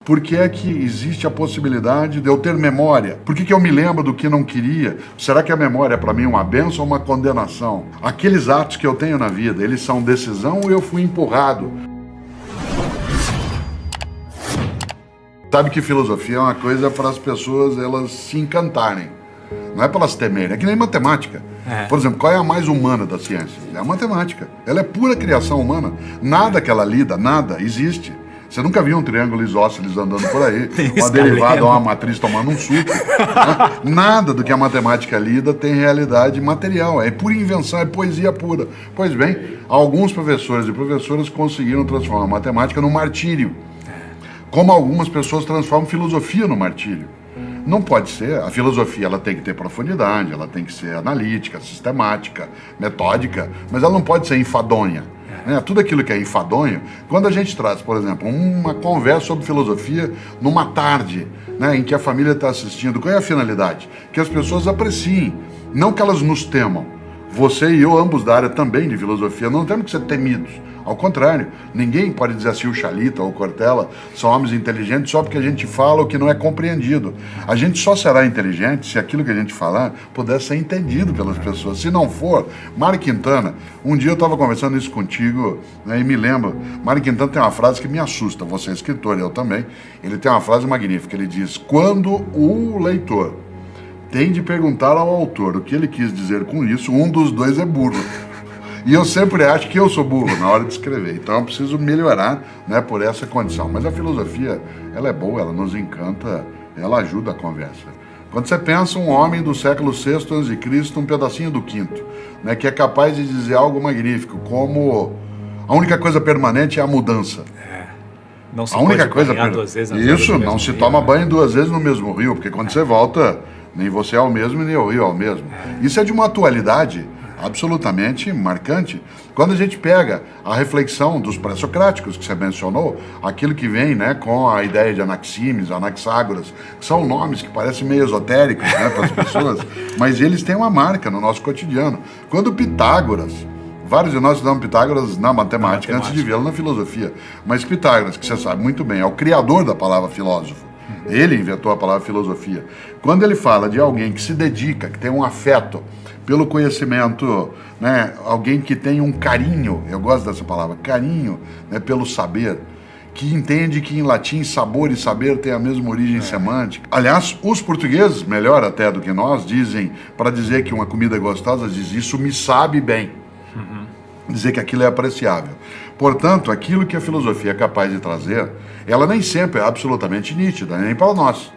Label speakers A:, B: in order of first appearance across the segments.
A: Por que é que existe a possibilidade de eu ter memória? Por que eu me lembro do que não queria? Será que a memória é para mim uma bênção ou uma condenação? Aqueles atos que eu tenho na vida, eles são decisão ou eu fui empurrado? Sabe que filosofia é uma coisa para as pessoas elas se encantarem. Não é para elas temerem, é que nem matemática. Por exemplo, qual é a mais humana da ciência? É a matemática. Ela é pura criação humana. Nada que ela lida, nada existe. Você nunca viu um triângulo isósceles andando por aí, uma derivada ou uma matriz tomando um suco. Né? Nada do que a matemática lida tem realidade material. É pura invenção, é poesia pura. Pois bem, alguns professores e professoras conseguiram transformar a matemática no martírio. Como algumas pessoas transformam filosofia no martírio. Não pode ser. A filosofia ela tem que ter profundidade, ela tem que ser analítica, sistemática, metódica, mas ela não pode ser enfadonha. Tudo aquilo que é enfadonho, quando a gente traz, por exemplo, uma conversa sobre filosofia numa tarde, em que a família está assistindo, qual é a finalidade? Que as pessoas apreciem, não que elas nos temam. Você e eu, ambos da área também de filosofia, não temos que ser temidos. Ao contrário, ninguém pode dizer assim, o Chalita ou o Cortella são homens inteligentes só porque a gente fala o que não é compreendido. A gente só será inteligente se aquilo que a gente falar puder ser entendido pelas pessoas. Se não for, Mário Quintana, um dia eu estava conversando isso contigo, e me lembro, Mário Quintana tem uma frase que me assusta, você é escritor, eu também, ele tem uma frase magnífica, ele diz, quando o leitor tem de perguntar ao autor o que ele quis dizer com isso, um dos dois é burro. E eu sempre acho que eu sou burro na hora de escrever, então eu preciso melhorar por essa condição. Mas a filosofia, ela é boa, ela nos encanta, ela ajuda a conversa. Quando você pensa um homem do século VI a.C., um pedacinho do V, que é capaz de dizer algo magnífico, como a única coisa permanente é a mudança.
B: Não se
A: a única
B: pode
A: coisa
B: banhar duas vezes
A: Isso, não se toma banho duas vezes no mesmo rio, porque quando você volta, nem você é o mesmo, nem o rio é o mesmo. Isso é de uma atualidade absolutamente marcante. Quando a gente pega a reflexão dos pré-socráticos que você mencionou, aquilo que vem com a ideia de Anaximes, Anaxágoras, que são nomes que parecem meio esotéricos para as pessoas, mas eles têm uma marca no nosso cotidiano. Quando Pitágoras, vários de nós estudamos Pitágoras na matemática antes de vê-lo na filosofia, mas Pitágoras, que você sabe muito bem, é o criador da palavra filósofo. Ele inventou a palavra filosofia. Quando ele fala de alguém que se dedica, que tem um afeto pelo conhecimento, alguém que tem um carinho, eu gosto dessa palavra, carinho, pelo saber, que entende que em latim sabor e saber têm a mesma origem semântica. Aliás, os portugueses, melhor até do que nós, dizem, para dizer que uma comida é gostosa, diz isso me sabe bem. Dizer que aquilo é apreciável. Portanto, aquilo que a filosofia é capaz de trazer, ela nem sempre é absolutamente nítida, nem para nós.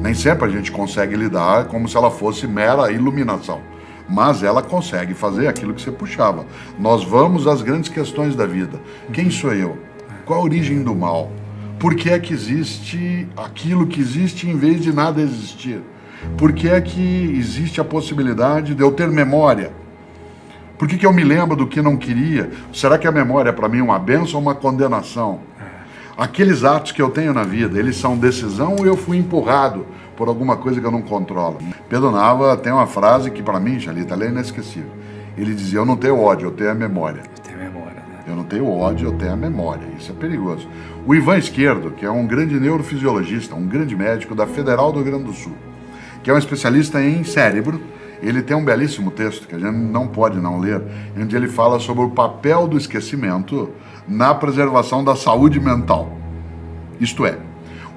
A: Nem sempre a gente consegue lidar como se ela fosse mera iluminação. Mas ela consegue fazer aquilo que você puxava. Nós vamos às grandes questões da vida. Quem sou eu? Qual a origem do mal? Por que é que existe aquilo que existe em vez de nada existir? Por que é que existe a possibilidade de eu ter memória? Por que eu me lembro do que não queria? Será que a memória é para mim uma bênção ou uma condenação? Aqueles atos que eu tenho na vida, eles são decisão ou eu fui empurrado por alguma coisa que eu não controlo? Pedro Nava tem uma frase que para mim, Chalita, é inesquecível. Ele dizia, eu não tenho ódio, eu tenho a memória. Eu não tenho ódio, eu tenho a memória. Isso é perigoso. O Ivan Esquerdo, que é um grande neurofisiologista, um grande médico da Federal do Rio Grande do Sul, que é um especialista em cérebro, ele tem um belíssimo texto, que a gente não pode não ler, onde ele fala sobre o papel do esquecimento na preservação da saúde mental. Isto é,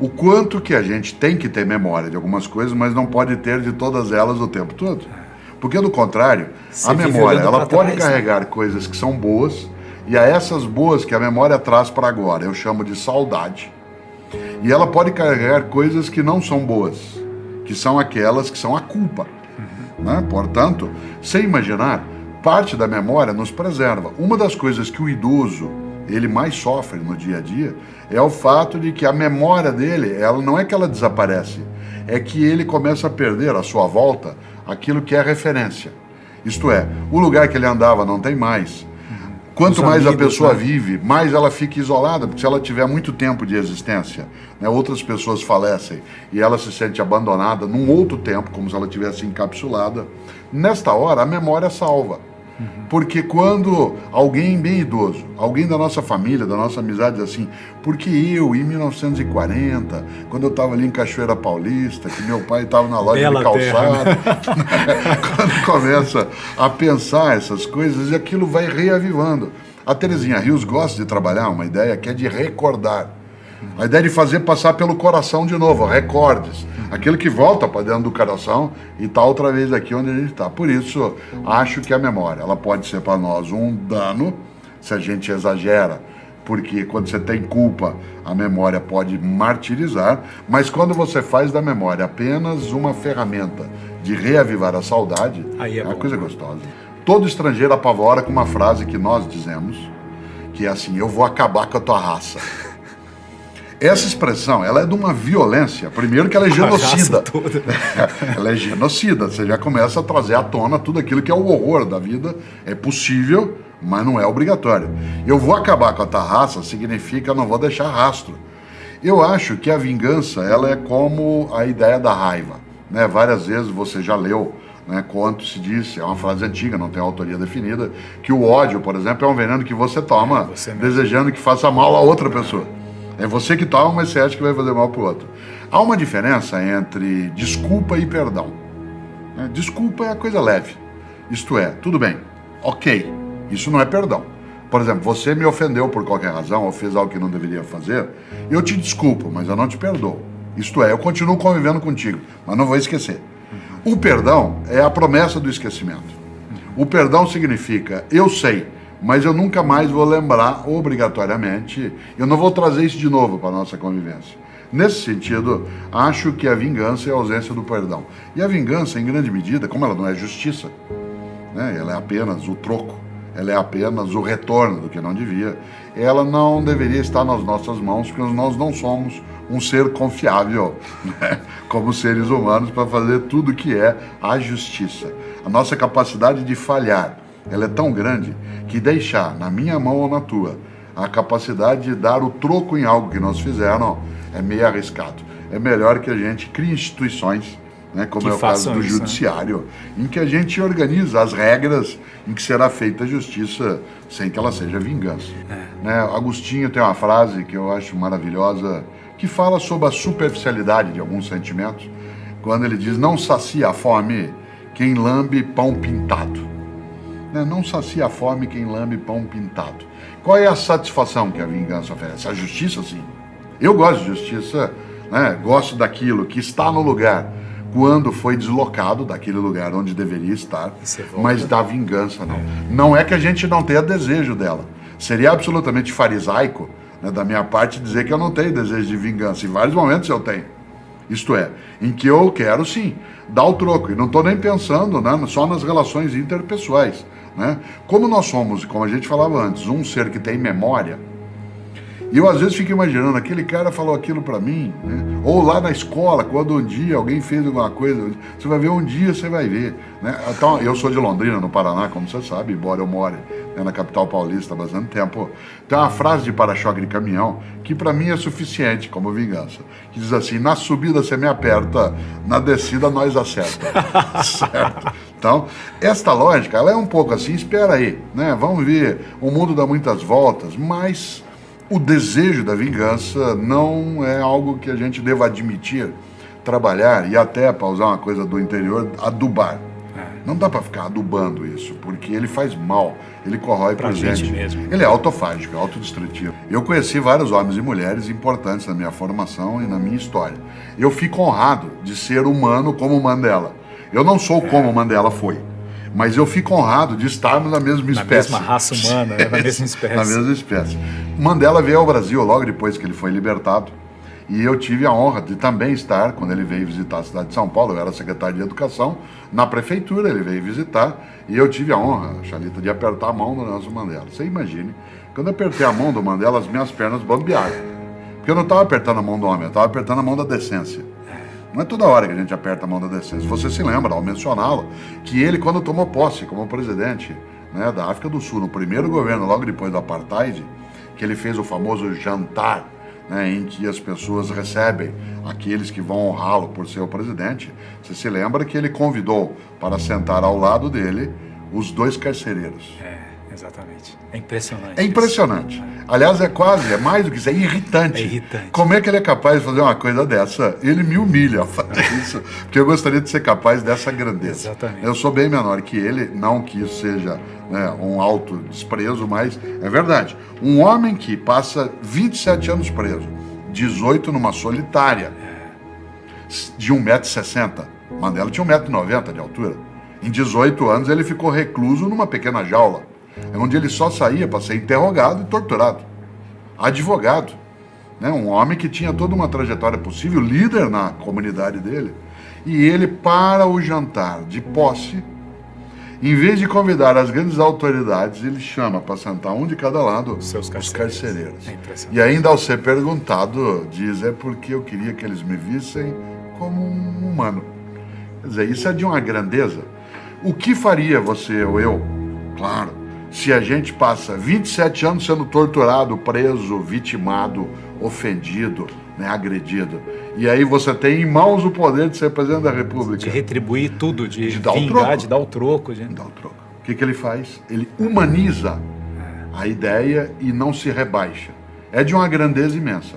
A: o quanto que a gente tem que ter memória de algumas coisas, mas não pode ter de todas elas o tempo todo. Porque, do contrário, a memória ela pode carregar coisas que são boas, e a essas boas que a memória traz para agora, eu chamo de saudade. E ela pode carregar coisas que não são boas, que são aquelas que são a culpa. Portanto, sem imaginar, parte da memória nos preserva. Uma das coisas que o idoso ele mais sofre no dia a dia é o fato de que a memória dele, ela não é que ela desaparece, é que ele começa a perder à sua volta aquilo que é referência. Isto é, o lugar que ele andava não tem mais. Quanto mais a pessoa vive, mais ela fica isolada, porque se ela tiver muito tempo de existência, outras pessoas falecem e ela se sente abandonada num outro tempo, como se ela tivesse encapsulada. Nesta hora, a memória salva. Porque quando alguém bem idoso, alguém da nossa família, da nossa amizade, diz assim, porque eu, em 1940, quando eu estava ali em Cachoeira Paulista, que meu pai estava na loja
B: Bela
A: de calçado,
B: terra, né?
A: quando começa a pensar essas coisas, aquilo vai reavivando. A Terezinha Rios gosta de trabalhar uma ideia que é de recordar. A ideia de fazer passar pelo coração de novo, recordes. Aquilo que volta para dentro do coração e está outra vez aqui onde a gente está. Por isso, acho que a memória, ela pode ser para nós um dano, se a gente exagera, porque quando você tem culpa, a memória pode martirizar, mas quando você faz da memória apenas uma ferramenta de reavivar a saudade,
B: Aí é
A: uma
B: bom.
A: coisa gostosa. Todo estrangeiro apavora com uma frase que nós dizemos, que é assim, eu vou acabar com a tua raça. Essa expressão, ela é de uma violência. Primeiro que ela é genocida. Ela é genocida. Você já começa a trazer à tona tudo aquilo que é o horror da vida. É possível, mas não é obrigatório. Eu vou acabar com a tua raça significa não vou deixar rastro. Eu acho que a vingança, ela é como a ideia da raiva. Né? Várias vezes você já leu, né, quanto se disse, é uma frase antiga, não tem autoria definida, que o ódio, por exemplo, é um veneno que você toma desejando que faça mal a outra pessoa. É você que toma, mas você acha que vai fazer mal para o outro. Há uma diferença entre desculpa e perdão. Desculpa é coisa leve. Isto é, tudo bem, ok, isso não é perdão. Por exemplo, você me ofendeu por qualquer razão, ou fez algo que não deveria fazer, eu te desculpo, mas eu não te perdoo. Isto é, eu continuo convivendo contigo, mas não vou esquecer. O perdão é a promessa do esquecimento. O perdão significa, eu sei, mas eu nunca mais vou lembrar obrigatoriamente, eu não vou trazer isso de novo para a nossa convivência. Nesse sentido, acho que a vingança é a ausência do perdão. E a vingança, em grande medida, como ela não é justiça, né, ela é apenas o troco, ela é apenas o retorno do que não devia, ela não deveria estar nas nossas mãos, porque nós não somos um ser confiável, né, como seres humanos, para fazer tudo que é a justiça. A nossa capacidade de falhar, ela é tão grande que deixar na minha mão ou na tua a capacidade de dar o troco em algo que nós fizeram é meio arriscado. É melhor que a gente crie instituições, né, como é o caso do judiciário, em que a gente organiza as regras em que será feita a justiça sem que ela seja vingança. Né, Agostinho tem uma frase que eu acho maravilhosa, que fala sobre a superficialidade de alguns sentimentos, quando ele diz, não sacia a fome quem lambe pão pintado. Não sacia a fome quem lambe pão pintado. Qual é a satisfação que a vingança oferece? A justiça, sim. Eu gosto de justiça, né? Gosto daquilo que está no lugar quando foi deslocado daquele lugar onde deveria estar, mas da vingança não. Não é que a gente não tenha desejo dela. Seria absolutamente farisaico, né, da minha parte dizer que eu não tenho desejo de vingança. Em vários momentos eu tenho. Isto é, em que eu quero sim dar o troco. E não estou nem pensando, né, só nas relações interpessoais. Né? Como nós somos, como a gente falava antes, um ser que tem memória, e eu às vezes fico imaginando, aquele cara falou aquilo para mim, né? Ou lá na escola, quando um dia alguém fez alguma coisa, você vai ver um dia, você vai ver. Né? Então, eu sou de Londrina, no Paraná, como você sabe, embora eu more, né, na capital paulista há bastante tempo. Tem uma frase de para-choque de caminhão que para mim é suficiente como vingança, que diz assim, na subida você me aperta, na descida nós acerta. Certo? Então, esta lógica, ela é um pouco assim, espera aí, né? Vamos ver, o mundo dá muitas voltas, mas o desejo da vingança não é algo que a gente deva admitir, trabalhar e até, para usar uma coisa do interior, adubar. Não dá para ficar adubando isso, porque ele faz mal, ele corrói por dentro. Ele é autofágico, é autodestrutivo. Eu conheci vários homens e mulheres importantes na minha formação e na minha história. Eu fico honrado de ser humano como Mandela. Eu não sou como Mandela foi, mas eu fico honrado de estarmos na mesma espécie.
B: Na mesma raça humana, né? Na mesma espécie.
A: Na mesma espécie. Mandela veio ao Brasil logo depois que ele foi libertado, e eu tive a honra de também estar, quando ele veio visitar a cidade de São Paulo, eu era secretário de Educação, na prefeitura ele veio visitar, e eu tive a honra, Xalita, de apertar a mão do Nelson Mandela. Você imagine, quando eu apertei a mão do Mandela, as minhas pernas bambearam. Porque eu não estava apertando a mão do homem, eu estava apertando a mão da decência. Não é toda hora que a gente aperta a mão da decência. Você se lembra, ao mencioná-lo, que ele, quando tomou posse como presidente, né, da África do Sul, no primeiro governo, logo depois do Apartheid, que ele fez o famoso jantar, né, em que as pessoas recebem aqueles que vão honrá-lo por ser o presidente, você se lembra que ele convidou para sentar ao lado dele Os Dois Carcereiros.
B: Exatamente. É impressionante.
A: É impressionante. Aliás, é mais do que isso, é irritante.
B: É irritante.
A: Como é que ele é capaz de fazer uma coisa dessa? Ele me humilha a fazer isso, porque eu gostaria de ser capaz dessa grandeza.
B: Exatamente.
A: Eu sou bem menor que ele, não que isso seja, né, um alto desprezo, mas é verdade. Um homem que passa 27 anos preso, 18 numa solitária, de 1,60 m. Mandela tinha 1,90 m de altura. Em 18 anos ele ficou recluso numa pequena jaula, onde ele só saía para ser interrogado e torturado. Advogado, né? Um homem que tinha toda uma trajetória possível, líder na comunidade dele. E ele, para o jantar de posse, em vez de convidar as grandes autoridades, ele chama para sentar um de cada lado
B: Seus
A: os
B: carcereiros.
A: carcereiros.
B: É impressionante.
A: E ainda ao ser perguntado, diz, é porque eu queria que eles me vissem como um humano. Quer dizer, isso é de uma grandeza. O que faria você ou eu, claro, se a gente passa 27 anos sendo torturado, preso, vitimado, ofendido, né, agredido, e aí você tem em mãos o poder de ser presidente da República?
B: De retribuir tudo, de
A: dar o
B: vingar,
A: troco.
B: de dar o troco.
A: Dá o troco. O que ele faz? Ele humaniza a ideia e não se rebaixa. É de uma grandeza imensa.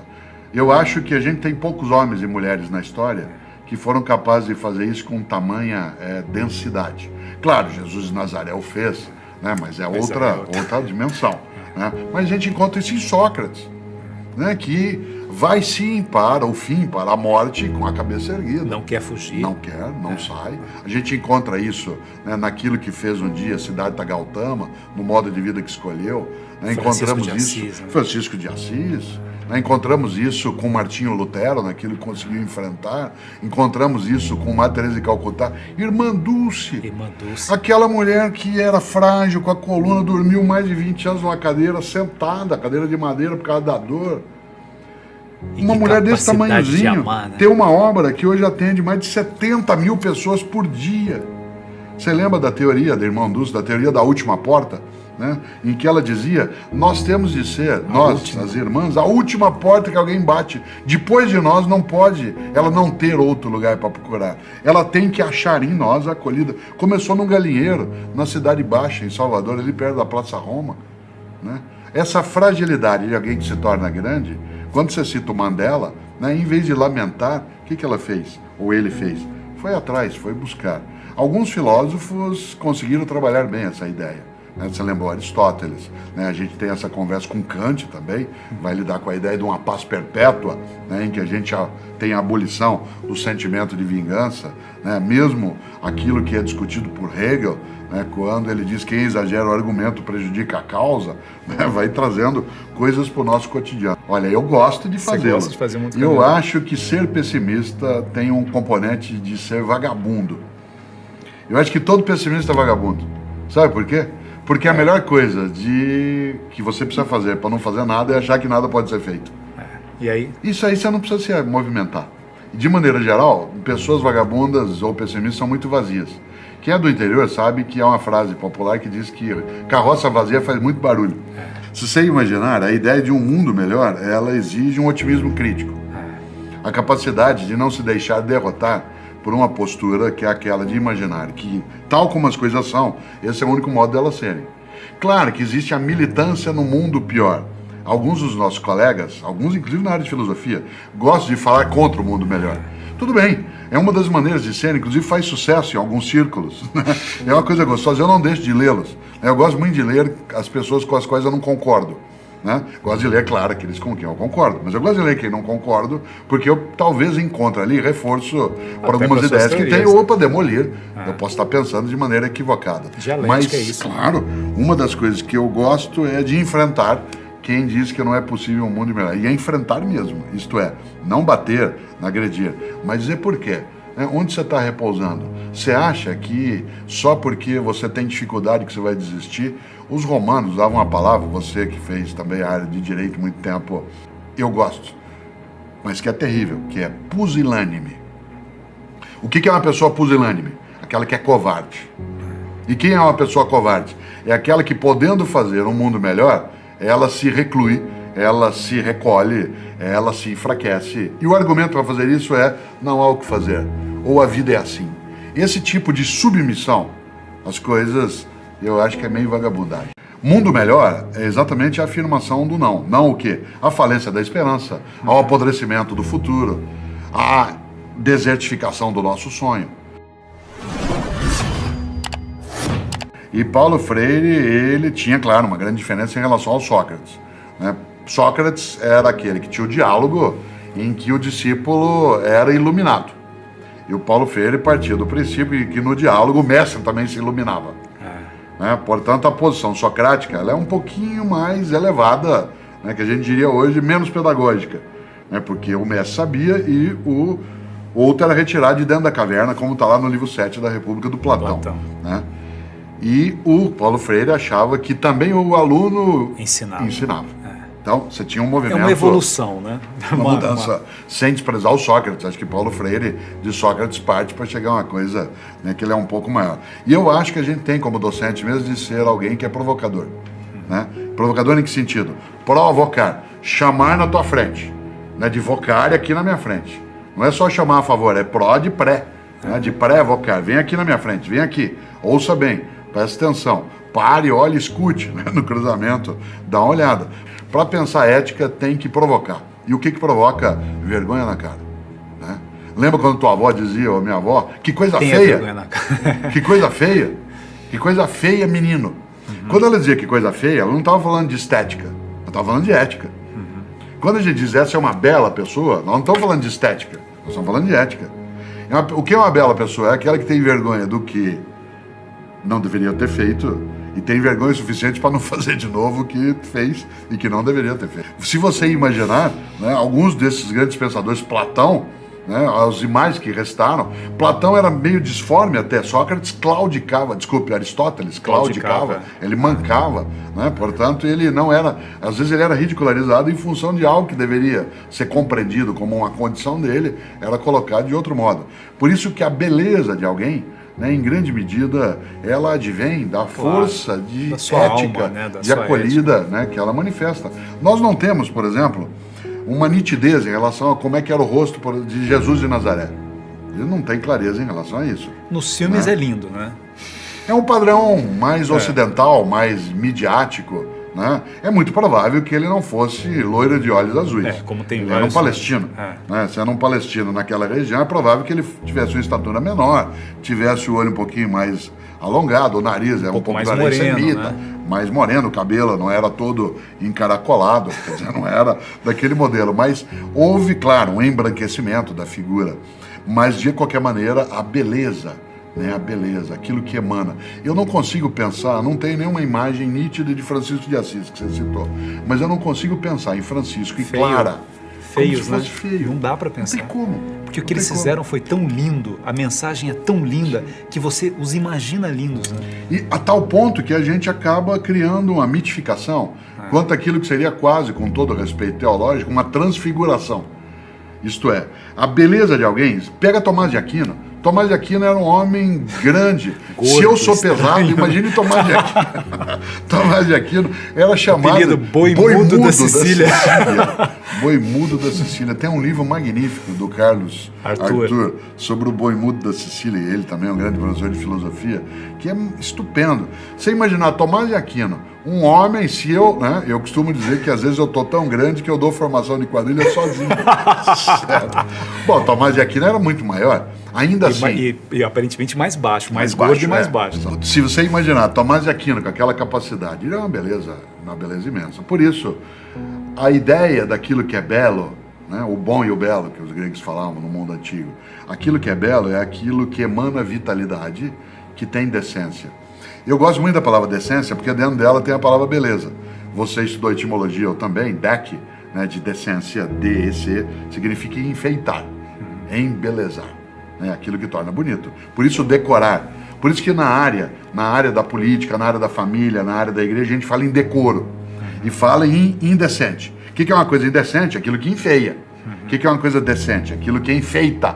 A: Eu acho que a gente tem poucos homens e mulheres na história que foram capazes de fazer isso com tamanha densidade. Claro, Jesus de Nazaré o fez, né, mas é outra dimensão. Né? Mas a gente encontra isso em Sócrates, né, que vai sim para o fim, para a morte com a cabeça erguida.
B: Não quer fugir.
A: Não quer, não sai. A gente encontra isso, né, naquilo que fez um dia Siddhartha Gautama, no modo de vida que escolheu. Né, encontramos
B: de
A: isso,
B: Assis, né?
A: Francisco de Assis. Né, encontramos isso com Martinho Lutero, naquilo que conseguiu enfrentar. Encontramos isso com Madre Teresa de Calcutá. Irmã Dulce.
B: Irmã Dulce.
A: Aquela mulher que era frágil, com a coluna, dormiu mais de 20 anos numa cadeira, sentada, cadeira de madeira por causa da dor.
B: E
A: Uma
B: que
A: mulher desse
B: capacidade de
A: tamanhozinho
B: amar, né?
A: tem uma obra que hoje atende mais de 70 mil pessoas por dia. Você lembra da teoria da Irmã Dulce, da teoria da última porta? Né? Em que ela dizia, nós temos de ser, nós, as irmãs, a última porta que alguém bate. Depois de nós não pode ela não ter outro lugar para procurar. Ela tem que achar em nós a acolhida. Começou num galinheiro, na Cidade Baixa, em Salvador, ali perto da Praça Roma. Né? Essa fragilidade de alguém que se torna grande, quando você cita o Mandela, né, em vez de lamentar, o que ela fez? Ou ele fez? Foi atrás, foi buscar. Alguns filósofos conseguiram trabalhar bem essa ideia. Né? Você lembrou Aristóteles, né? A gente tem essa conversa com Kant também, vai lidar com a ideia de uma paz perpétua, né? Em que a gente tem a abolição do sentimento de vingança, né? Mesmo aquilo que é discutido por Hegel, né? Quando ele diz que quem exagera o argumento prejudica a causa, né? Vai trazendo coisas para o nosso cotidiano. Olha, eu gosto de fazê-lo.
B: Gosta de fazer muito
A: E eu
B: caminho.
A: acho que ser pessimista tem um componente de ser vagabundo. Eu acho que todo pessimista é vagabundo. Sabe por quê? Porque a melhor coisa que você precisa fazer para não fazer nada é achar que nada pode ser feito.
B: E aí?
A: Isso aí você não precisa se movimentar. De maneira geral, pessoas vagabundas ou pessimistas são muito vazias. Quem é do interior sabe que há uma frase popular que diz que carroça vazia faz muito barulho. Se você imaginar, a ideia de um mundo melhor, ela exige um otimismo crítico. A capacidade de não se deixar derrotar por uma postura que é aquela de imaginar que, tal como as coisas são, esse é o único modo delas serem. Claro que existe a militância no mundo pior. Alguns dos nossos colegas, alguns inclusive na área de filosofia, gostam de falar contra o mundo melhor. Tudo bem, é uma das maneiras de ser, inclusive faz sucesso em alguns círculos. É uma coisa gostosa, eu não deixo de lê-los. Eu gosto muito de ler as pessoas com as quais eu não concordo. Né? Gosto de ler, claro, aqueles com quem eu concordo, mas eu gosto de ler quem não concordo, porque eu talvez encontre ali reforço para algumas ideias que tem, ou para demolir. Eu posso estar pensando de maneira equivocada.
B: Dialética
A: Mas,
B: é isso.
A: claro, uma das coisas que eu gosto é de enfrentar quem diz que não é possível um mundo melhor. E é enfrentar mesmo, isto é, não bater, não agredir, mas dizer por quê. Onde você está repousando? Você acha que só porque você tem dificuldade que você vai desistir? Os romanos usavam uma palavra, você que fez também a área de direito muito tempo, eu gosto, mas que é terrível, que é pusilânime. O que é uma pessoa pusilânime? Aquela que é covarde. E quem é uma pessoa covarde? É aquela que, podendo fazer um mundo melhor, ela se reclui, ela se recolhe, ela se enfraquece. E o argumento para fazer isso é, não há o que fazer, ou a vida é assim. Esse tipo de submissão, as coisas eu acho que é meio vagabundagem. Mundo melhor é exatamente a afirmação do não. Não o quê? A falência da esperança, ao apodrecimento do futuro, a desertificação do nosso sonho. E Paulo Freire, ele tinha, claro, uma grande diferença em relação ao Sócrates, né? Sócrates era aquele que tinha o diálogo em que o discípulo era iluminado. E o Paulo Freire partia do princípio que no diálogo o mestre também se iluminava. Né? Portanto, a posição socrática ela é um pouquinho mais elevada, né? Que a gente diria hoje menos pedagógica, né? Porque o mestre sabia e o outro era retirado de dentro da caverna, como está lá no livro 7 da República do Platão. Né? E o Paulo Freire achava que também o aluno ensinava. Então, você tinha um movimento...
B: É uma evolução, né?
A: Uma mudança, sem desprezar o Sócrates. Acho que Paulo Freire, de Sócrates, parte para chegar a uma coisa, né, que ele é um pouco maior. E eu acho que a gente tem, como docente mesmo, de ser alguém que é provocador. Né? Provocador em que sentido? Provocar, chamar na tua frente. Né? De vocar aqui na minha frente. Não é só chamar a favor, é pró de pré. Né? De pré-vocar. Vem aqui na minha frente, vem aqui. Ouça bem, presta atenção. Pare, olhe, escute, né? No cruzamento, dá uma olhada. Para pensar ética, tem que provocar. E o que provoca? Vergonha na cara. Né? Lembra quando tua avó dizia, ou minha avó, que coisa feia? Vergonha na cara. Que coisa feia? Que coisa feia, menino. Quando ela dizia que coisa feia, ela não estava falando de estética, ela estava falando de ética. Quando a gente diz essa é uma bela pessoa, nós não estamos falando de estética, nós estamos falando de ética. O que é uma bela pessoa? É aquela que tem vergonha do que não deveria ter feito e tem vergonha suficiente para não fazer de novo o que fez e que não deveria ter feito. Se você imaginar, né, alguns desses grandes pensadores, Platão, né, as imagens que restaram, Platão era meio disforme até, Sócrates claudicava, desculpe, Aristóteles claudicava, ele mancava, né, portanto ele não era, às vezes ele era ridicularizado em função de algo que deveria ser compreendido como uma condição dele, era colocado de outro modo. Por isso que a beleza de alguém, né, em grande medida, ela advém da força de ética, alma, né, de acolhida, ética, né, que ela manifesta. Nós não temos, por exemplo, uma nitidez em relação a como é que era o rosto de Jesus de Nazaré. Ele não tem clareza em relação a isso.
B: Nos filmes, né? É lindo, né?
A: É um padrão mais ocidental, mais midiático, né? É muito provável que ele não fosse loiro de olhos azuis.
B: Como tem
A: ele era um palestino. Né? Sendo um palestino naquela região, é provável que ele tivesse uma estatura menor, tivesse o olho um pouquinho mais alongado, o nariz é um pouco
B: mais moreno, né?
A: Mais moreno, o cabelo não era todo encaracolado, quer dizer, não era daquele modelo. Mas houve, claro, um embranquecimento da figura. Mas, de qualquer maneira, a beleza, né, a beleza, aquilo que emana. Eu não consigo pensar, não tem nenhuma imagem nítida de Francisco de Assis que você citou, mas eu não consigo pensar em Francisco e Clara
B: feios,
A: como se fosse feio.
B: Não dá para pensar.
A: Não tem como.
B: Porque o que eles fizeram foi tão lindo, a mensagem é tão linda que você os imagina lindos, né?
A: E a tal ponto que a gente acaba criando uma mitificação quanto àquilo que seria quase, com todo respeito teológico, uma transfiguração. Isto é, a beleza de alguém, pega Tomás de Aquino. Tomás de Aquino era um homem grande.
B: Gordo,
A: se eu sou pesado, imagine Tomás de Aquino. Tomás de Aquino era chamado
B: Boi Mudo da Sicília.
A: Boi Mudo da Sicília. Tem um livro magnífico do Carlos Arthur sobre o Boi Mudo da Sicília. E ele também é um grande professor de filosofia, que é estupendo. Você imaginar Tomás de Aquino, um homem, se eu, né, eu costumo dizer que às vezes eu tô tão grande que eu dou formação de quadrilha sozinho. Bom, Tomás de Aquino era muito maior. Ainda assim...
B: E aparentemente mais baixo, mais gordo e mais baixo.
A: Se você imaginar Tomás de Aquino com aquela capacidade, ele é uma beleza imensa. Por isso, a ideia daquilo que é belo, né, o bom e o belo, que os gregos falavam no mundo antigo, aquilo que é belo é aquilo que emana vitalidade, que tem decência. Eu gosto muito da palavra decência, porque dentro dela tem a palavra beleza. Você estudou etimologia, eu também, dec, né, de decência, DEC, significa enfeitar, embelezar. Né, aquilo que torna bonito. Por isso decorar. Por isso que na área da política, na área da família, na área da igreja, a gente fala em decoro. E fala em indecente. O que é uma coisa indecente? Aquilo que enfeia. O que é uma coisa decente? Aquilo que enfeita.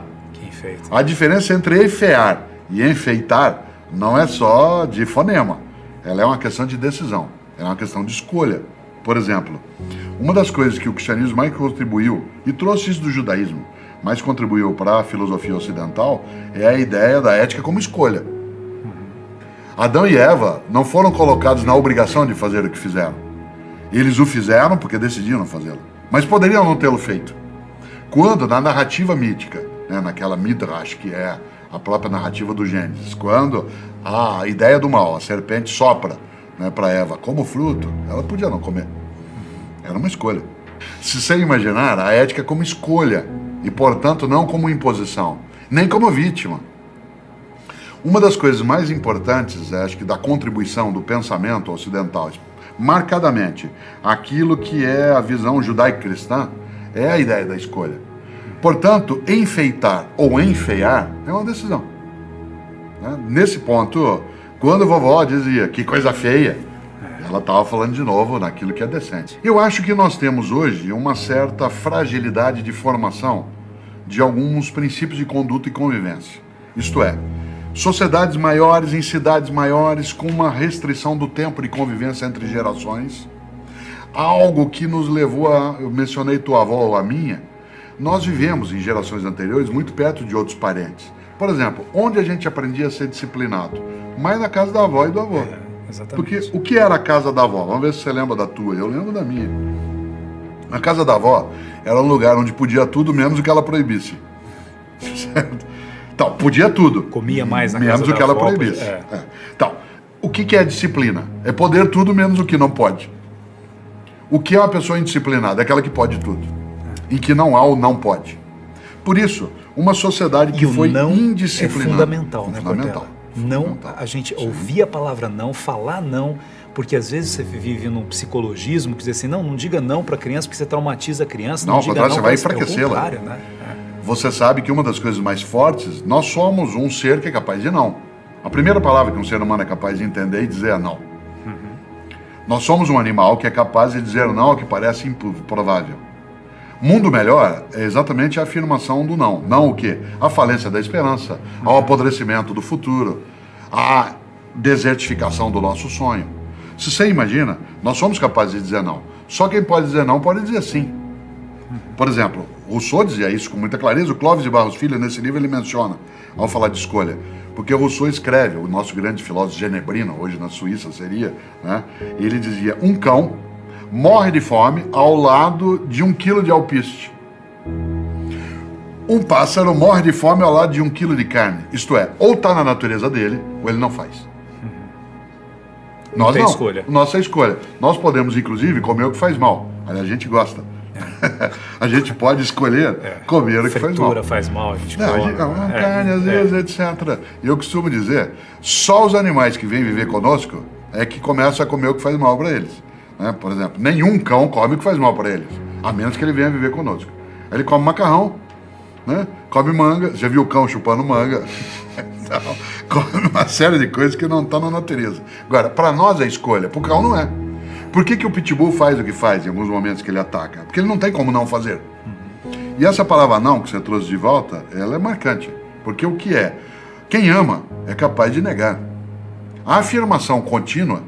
A: A diferença entre enfeiar e enfeitar não é só de fonema. Ela é uma questão de decisão. É uma questão de escolha. Por exemplo, uma das coisas que o cristianismo mais contribuiu, e trouxe isso do judaísmo, mais contribuiu para a filosofia ocidental, é a ideia da ética como escolha. Adão e Eva não foram colocados na obrigação de fazer o que fizeram. Eles o fizeram porque decidiram fazê-lo. Mas poderiam não tê-lo feito. Quando, na narrativa mítica, né, naquela Midrash, que é a própria narrativa do Gênesis, quando a ideia do mal, a serpente sopra, né, para Eva como fruto, ela podia não comer. Era uma escolha. Se você imaginar a ética como escolha, e portanto não como imposição, nem como vítima. Uma das coisas mais importantes, acho que da contribuição do pensamento ocidental, marcadamente, aquilo que é a visão judaico-cristã, é a ideia da escolha. Portanto, enfeitar ou enfeiar é uma decisão. Né? Nesse ponto, quando a vovó dizia que coisa feia, ela estava falando de novo naquilo que é decente. Eu acho que nós temos hoje uma certa fragilidade de formação de alguns princípios de conduta e convivência. Isto é, sociedades maiores em cidades maiores com uma restrição do tempo de convivência entre gerações, algo que nos levou a, eu mencionei tua avó ou a minha, nós vivemos em gerações anteriores muito perto de outros parentes. Por exemplo, onde a gente aprendia a ser disciplinado? Mais na casa da avó e do avô.
B: Exatamente.
A: Porque o que era a casa da avó? Vamos ver se você lembra da tua. Eu lembro da minha. A casa da avó era um lugar onde podia tudo menos o que ela proibisse. Certo? Então, podia tudo.
B: Comia mais na
A: menos
B: casa
A: o que
B: da
A: ela
B: avó,
A: proibisse. Então, o que é disciplina? É poder tudo menos o que não pode. O que é uma pessoa indisciplinada? É aquela que pode tudo. Em que não há ou não pode. Por isso, uma sociedade que foi indisciplinada.
B: É fundamental, né,
A: fundamental.
B: Cortella? Não, a gente ouvir a palavra não, falar não, porque às vezes você vive num psicologismo que diz assim, não diga não para a criança porque você traumatiza a criança.
A: Não,
B: diga não,
A: você vai enfraquecê-la.
B: Né?
A: Você sabe que uma das coisas mais fortes, nós somos um ser que é capaz de não. A primeira palavra que um ser humano é capaz de entender e dizer é não. Nós somos um animal que é capaz de dizer não ao que parece improvável. Mundo melhor é exatamente a afirmação do não. Não o quê? A falência da esperança, ao apodrecimento do futuro, a desertificação do nosso sonho. Se você imagina, nós somos capazes de dizer não. Só quem pode dizer não pode dizer sim. Por exemplo, Rousseau dizia isso com muita clareza. O Clóvis de Barros Filho, nesse livro, ele menciona, ao falar de escolha. Porque Rousseau escreve, o nosso grande filósofo genebrino, hoje na Suíça seria, né? Ele dizia, um cão morre de fome ao lado de 1 quilo de alpiste. Um pássaro morre de fome ao lado de 1 quilo de carne. Isto é, ou está na natureza dele, ou ele não faz. Nós
B: tem
A: não.
B: escolha.
A: Nossa escolha. Nós podemos, inclusive, comer o que faz mal. Aliás, a gente gosta. A gente pode escolher comer o que faz mal.
B: Fritura faz mal, a gente come.
A: Carne, às vezes, etc. E eu costumo dizer, só os animais que vêm viver conosco é que começam a comer o que faz mal para eles. Né? Por exemplo, nenhum cão come o que faz mal para eles, a menos que ele venha viver conosco. Ele come macarrão, né? Come manga, já viu o cão chupando manga? Então, come uma série de coisas que não estão na natureza. Agora, para nós é escolha, para o cão não é. Por que o pitbull faz o que faz em alguns momentos que ele ataca? Porque ele não tem como não fazer. E essa palavra não que você trouxe de volta, ela é marcante. Porque o que é? Quem ama é capaz de negar. A afirmação contínua,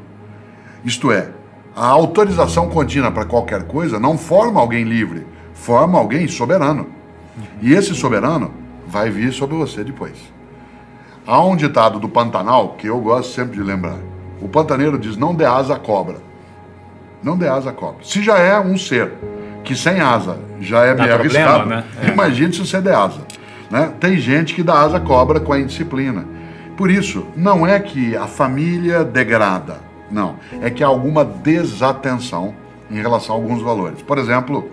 A: isto é, a autorização contínua para qualquer coisa não forma alguém livre, forma alguém soberano. E esse soberano vai vir sobre você depois. Há um ditado do Pantanal que eu gosto sempre de lembrar. O pantaneiro diz, não dê asa à cobra. Não dê asa à cobra. Se já é um ser que sem asa já é meio arriscado, né? Imagine se você der asa. Né? Tem gente que dá asa à cobra com a indisciplina. Por isso, não é que a família degrada. Não, é que há alguma desatenção em relação a alguns valores. Por exemplo,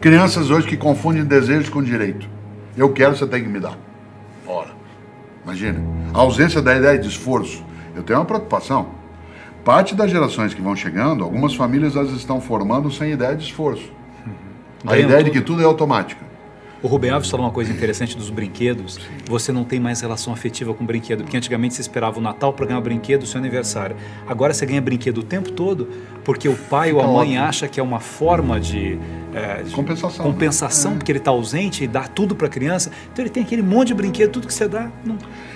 A: crianças hoje que confundem desejos com direito. Eu quero, você tem que me dar. Ora, imagina. A ausência da ideia de esforço. Eu tenho uma preocupação. Parte das gerações que vão chegando, algumas famílias as estão formando sem ideia de esforço. A ideia de que tudo é automático.
B: O Rubem Alves falou uma coisa interessante dos brinquedos. Você não tem mais relação afetiva com o brinquedo, porque antigamente você esperava o Natal para ganhar o brinquedo, o seu aniversário. Agora você ganha brinquedo o tempo todo, porque o pai ou a mãe acha que é uma forma de compensação, porque ele está ausente e dá tudo para a criança. Então ele tem aquele monte de brinquedo, tudo que você dá.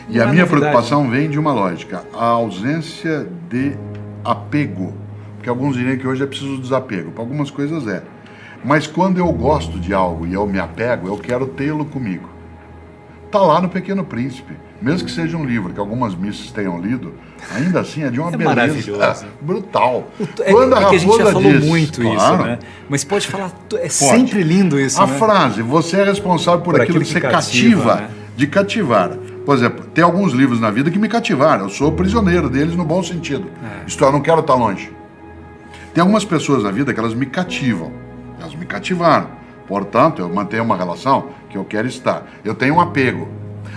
A: E a minha preocupação vem de uma lógica, a ausência de apego. Porque alguns diriam que hoje é preciso desapego, para algumas coisas é. Mas quando eu gosto de algo e eu me apego, eu quero tê-lo comigo. Está lá no Pequeno Príncipe. mesmo que seja um livro que algumas missas tenham lido, ainda assim é de uma beleza
B: maravilhoso.
A: brutal.
B: Quando a que a gente já falou
A: diz,
B: muito
A: claro,
B: isso, né? Mas pode falar, sempre lindo isso,
A: a
B: né?
A: frase, você é responsável por aquilo que você cativa,
B: né?
A: de cativar. Por exemplo, tem alguns livros na vida que me cativaram, eu sou prisioneiro deles no bom sentido. Isto é, eu não quero estar longe. Tem algumas pessoas na vida que elas me cativam, elas me cativaram. Portanto, eu mantenho uma relação que eu quero estar. Eu tenho um apego.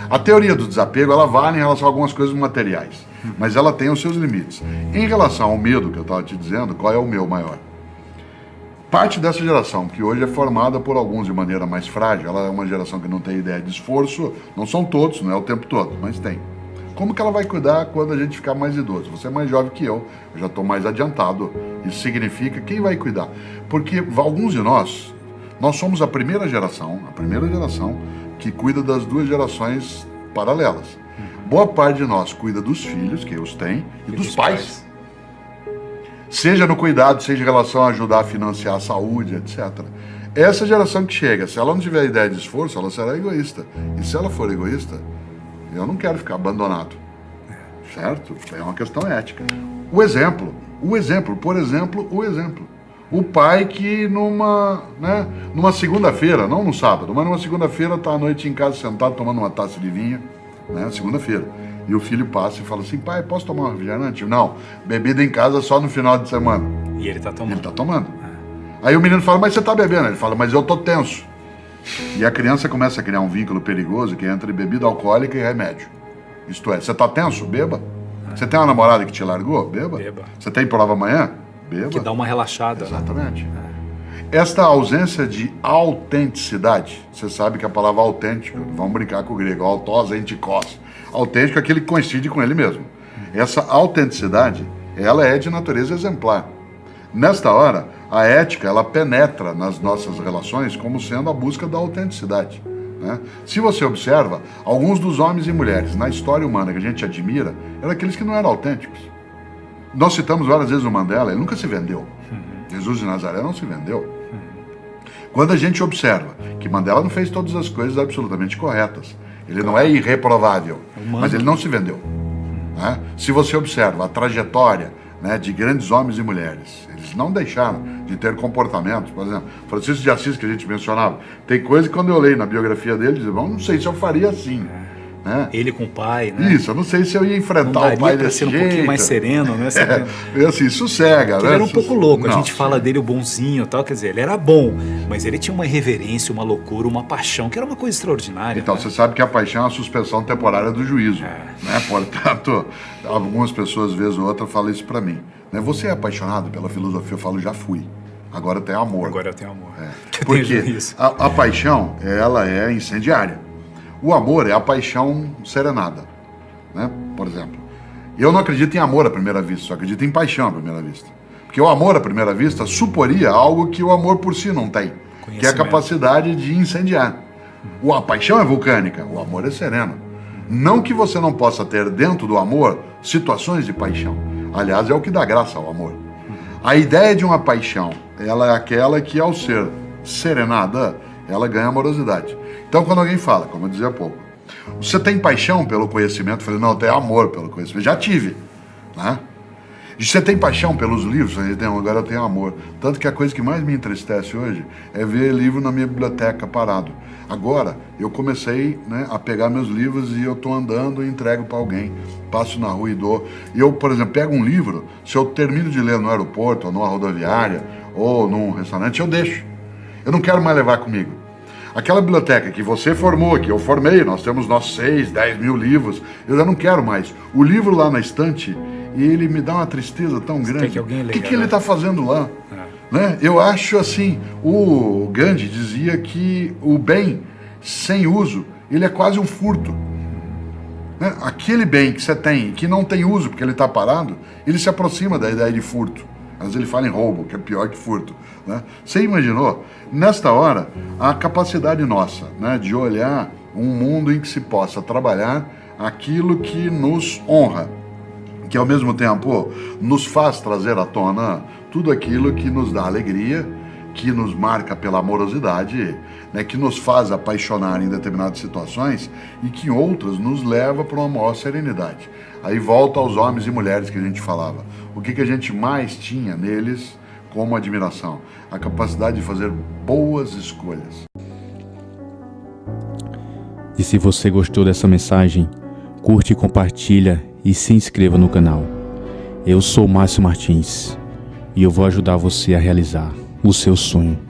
A: A teoria do desapego, ela vale em relação a algumas coisas materiais, mas ela tem os seus limites. Em relação ao medo que eu estava te dizendo, qual é o meu maior? Parte dessa geração, que hoje é formada por alguns de maneira mais frágil, ela é uma geração que não tem ideia de esforço, não são todos, não é o tempo todo, mas tem. Como que ela vai cuidar quando a gente ficar mais idoso? Você é mais jovem que eu já estou mais adiantado. Isso significa quem vai cuidar? Porque alguns de nós somos a primeira geração que cuida das duas gerações paralelas. Boa parte de nós cuida dos filhos, que os tem, e dos pais. Seja no cuidado, seja em relação a ajudar a financiar a saúde, etc. Essa geração que chega, se ela não tiver ideia de esforço, ela será egoísta. E se ela for egoísta, eu não quero ficar abandonado. Certo? É uma questão ética. O exemplo. O pai que numa segunda-feira, não no sábado, mas numa segunda-feira está à noite em casa sentado tomando uma taça de vinho, né? Segunda-feira. E o filho passa e fala assim, pai, posso tomar um refrigerante? Não, bebida em casa só no final de semana.
B: E ele está tomando.
A: Ele está tomando. Aí o menino fala, mas você está bebendo? Ele fala, mas eu tô tenso. E a criança começa a criar um vínculo perigoso que é entre bebida alcoólica e remédio. Isto é, você está tenso? Beba. Você tem uma namorada que te largou? Beba. Você tem prova amanhã? Beba.
B: Que dá uma relaxada.
A: Exatamente. Esta ausência de autenticidade, você sabe que a palavra autêntico, vamos brincar com o grego, autós, entikos. Autêntico é aquele que coincide com ele mesmo. Essa autenticidade, ela é de natureza exemplar. Nesta hora, a ética, ela penetra nas nossas relações como sendo a busca da autenticidade. Né? Se você observa, alguns dos homens e mulheres na história humana que a gente admira, eram aqueles que não eram autênticos. Nós citamos várias vezes o Mandela, ele nunca se vendeu. Jesus de Nazaré não se vendeu. Quando a gente observa que Mandela não fez todas as coisas absolutamente corretas, ele não é irreprovável, mas ele não se vendeu. Né? Se você observa a trajetória, né, de grandes homens e mulheres, eles não deixaram de ter comportamentos. Por exemplo, Francisco de Assis, que a gente mencionava, tem coisa que quando eu leio na biografia dele, eu digo, não sei se eu faria assim. Né?
B: Ele com o pai, né?
A: Isso, eu não sei se eu ia enfrentar o pai desse jeito.
B: Ser um pouquinho mais sereno, né?
A: Assim, sossega, né?
B: Ele era um pouco louco, a gente fala dele o bonzinho e tal, quer dizer, ele era bom, mas ele tinha uma irreverência, uma loucura, uma paixão, que era uma coisa extraordinária.
A: Então,
B: né?
A: Você sabe que a paixão é a suspensão temporária do juízo, né? Portanto, algumas pessoas, vez ou outra, falam isso pra mim. Né? Você é apaixonado pela filosofia? Eu falo, já fui. Agora eu tenho amor.
B: Agora eu tenho amor.
A: Porque a paixão, ela é incendiária. O amor é a paixão serenada, né? Por exemplo, eu não acredito em amor à primeira vista, só acredito em paixão à primeira vista. Porque o amor à primeira vista suporia algo que o amor por si não tem, que é a capacidade de incendiar. A paixão é vulcânica, o amor é sereno. Não que você não possa ter dentro do amor situações de paixão. Aliás, é o que dá graça ao amor. A ideia de uma paixão, ela é aquela que ao ser serenada, ela ganha amorosidade. Então, quando alguém fala, como eu dizia há pouco, você tem paixão pelo conhecimento? Eu falei, não, eu tenho amor pelo conhecimento. Já tive, né? E você tem paixão pelos livros? Eu falei, agora eu tenho amor. Tanto que a coisa que mais me entristece hoje é ver livro na minha biblioteca parado. Agora, eu comecei, né, a pegar meus livros e eu estou andando e entrego para alguém. Passo na rua e dou. E eu, por exemplo, pego um livro, se eu termino de ler no aeroporto, ou numa rodoviária, ou num restaurante, eu deixo. Eu não quero mais levar comigo. Aquela biblioteca que você formou, que eu formei, nós temos nossos 6, 10 mil livros, eu já não quero mais. O livro lá na estante, ele me dá uma tristeza tão grande. O que ele está fazendo lá? Né? Eu acho assim, o Gandhi dizia que o bem sem uso, ele é quase um furto. Né? Aquele bem que você tem, que não tem uso porque ele está parado, ele se aproxima da ideia de furto. Às vezes ele fala em roubo, que é pior que furto. Né? Você imaginou, nesta hora, a capacidade nossa, né, de olhar um mundo em que se possa trabalhar aquilo que nos honra, que ao mesmo tempo nos faz trazer à tona tudo aquilo que nos dá alegria, que nos marca pela amorosidade, né, que nos faz apaixonar em determinadas situações e que em outras nos leva para uma maior serenidade. Aí volta aos homens e mulheres que a gente falava. O que a gente mais tinha neles como admiração? A capacidade de fazer boas escolhas.
C: E se você gostou dessa mensagem, curte, compartilha e se inscreva no canal. Eu sou Márcio Martins e eu vou ajudar você a realizar o seu sonho.